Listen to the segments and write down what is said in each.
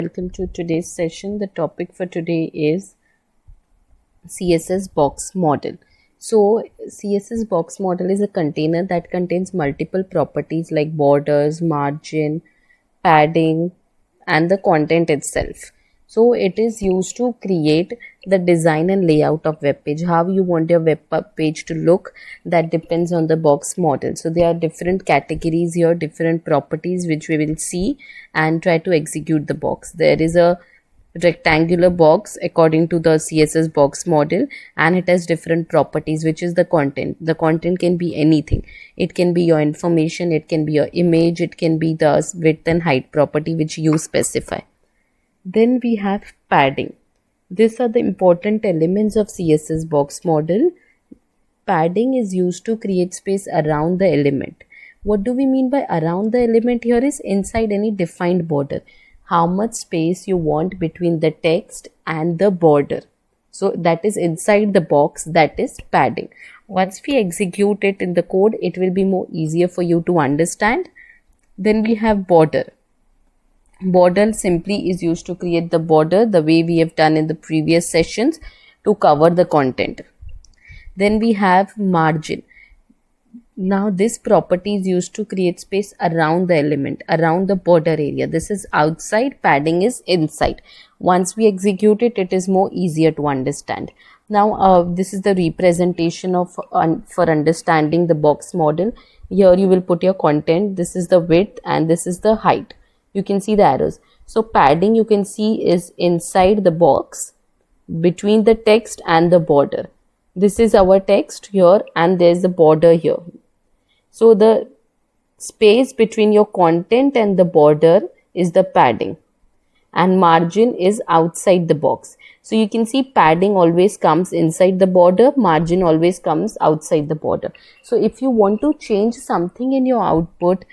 Welcome to today's session. The topic for today is CSS box model. So CSS box model is a container that contains multiple properties like borders, margin, padding, and the content itself. So it is used to create the design and layout of web page. How you want your web page to look, that depends on the box model. So there are different categories here, different properties which we will see and try to execute the box. There is a rectangular box according to the CSS box model, and it has different properties, which is the content. The content can be anything. It can be your information, it can be your image, it can be the width and height property which you specify. Then we have padding. These are the important elements of CSS box model. Padding is used to create space around the element. What do we mean by around the element here is inside any defined border. How much space you want between the text and the border. So that is inside the box, that is padding. Once we execute it in the code, it will be more easier for you to understand. Then we have border. Border simply is used to create the border the way we have done in the previous sessions to cover the content. Then we have margin. Now this property is used to create space around the element, around the border area. This is outside, padding is inside. Once we execute it, it is more easier to understand. Now this is the representation of for understanding the box model. Here you will put your content. This is the width and this is the height. You can see the arrows. So padding you can see is inside the box between the text and the border. This is our text here and there's the border here. So the space between your content and the border is the padding, and margin is outside the box. So you can see padding always comes inside the border, margin always comes outside the border. So if you want to change something in your output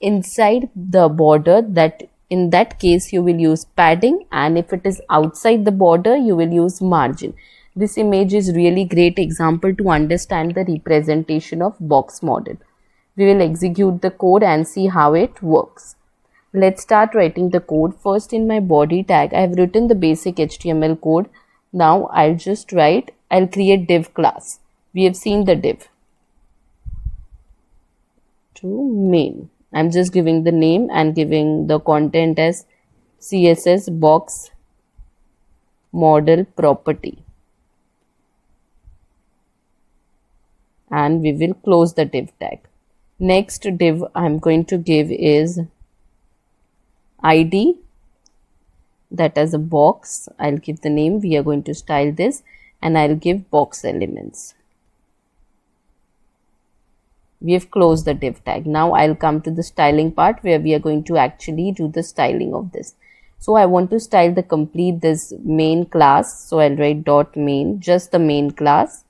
inside the border, that in that case you will use padding, and if it is outside the border you will use margin. This image is really great example to understand the representation of box model. We will execute the code and see how it works. Let's start writing the code. First, in my body tag, I have written the basic HTML code. Now I'll just write, I'll create div class. We have seen the div. To main. I'm just giving the name and giving the content as CSS box model property. And we will close the div tag. Next div I'm going to give is ID, that as a box. I'll give the name, we are going to style this, and I'll give box elements. We have closed the div tag. Now I'll come to the styling part where we are going to actually do the styling of this. So I want to style the complete this main class. So I'll write dot main, just the main class.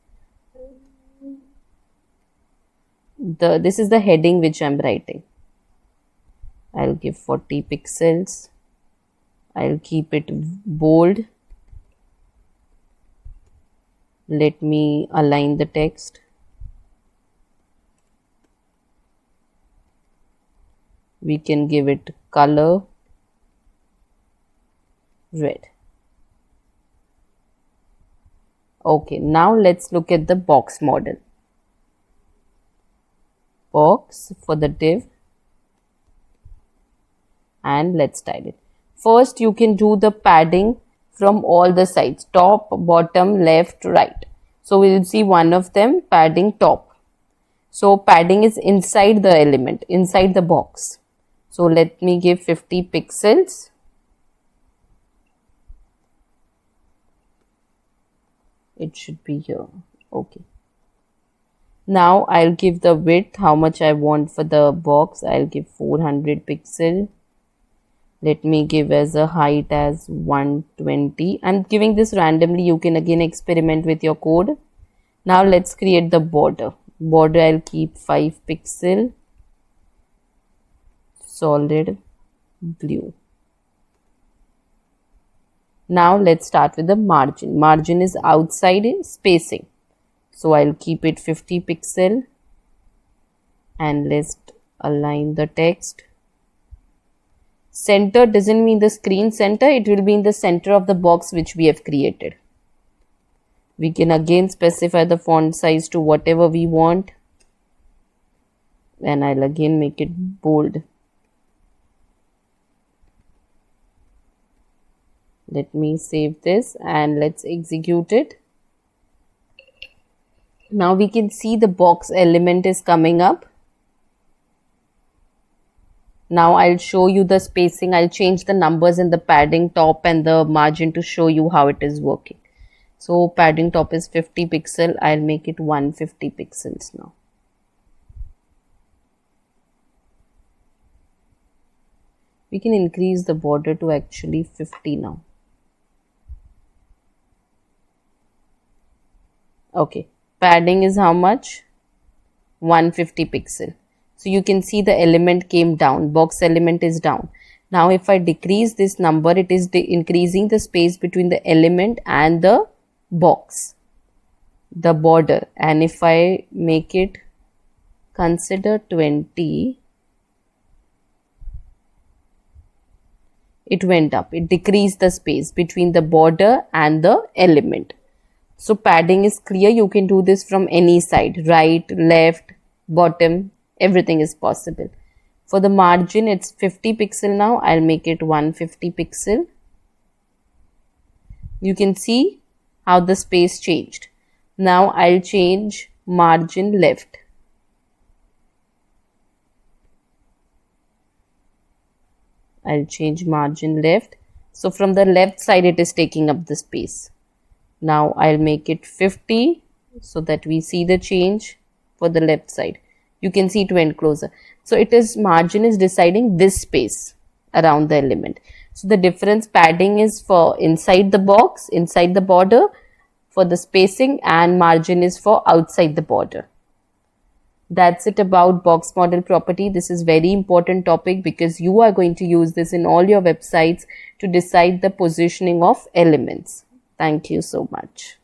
This is the heading which I'm writing. I'll give 40 pixels. I'll keep it bold. Let me align the text. We can give it color red. Okay, now let's look at the box model. Box for the div, and let's style it. First you can do the padding from all the sides, top, bottom, left, right. So we will see one of them, padding top. So padding is inside the element, inside the box. So let me give 50 pixels. It should be here. Okay. Now I'll give the width, how much I want for the box. I'll give 400 pixel. Let me give as a height as 120. I'm giving this randomly. You can again experiment with your code. Now let's create the border. Border I'll keep 5 pixel. Solid blue. Now let's start with the margin. Margin is outside spacing. So I'll keep it 50 pixel and let's align the text. Center doesn't mean the screen center, it will be in the center of the box which we have created. We can again specify the font size to whatever we want, and I'll again make it bold. Let me save this and let's execute it. Now we can see the box element is coming up. Now I'll show you the spacing. I'll change the numbers in the padding top and the margin to show you how it is working. So padding top is 50 pixel. I'll make it 150 pixels now. We can increase the border to actually 50 now. Okay, padding is how much? 150 pixel. So you can see the element came down, box element is down. Now if I decrease this number, it is increasing the space between the element and the box, the border. And if I make it, consider 20, it went up, it decreased the space between the border and the element. So padding is clear. You can do this from any side, right, left, bottom, everything is possible. For the margin, it's 50 pixel now. I'll make it 150 pixel. You can see how the space changed. Now I'll change margin left. I'll change margin left. So from the left side, it is taking up the space. Now I'll make it 50 so that we see the change for the left side. You can see it went closer. So it is margin is deciding this space around the element. So the difference, padding is for inside the box, inside the border for the spacing, and margin is for outside the border. That's it about box model property. This is very important topic because you are going to use this in all your websites to decide the positioning of elements. Thank you so much.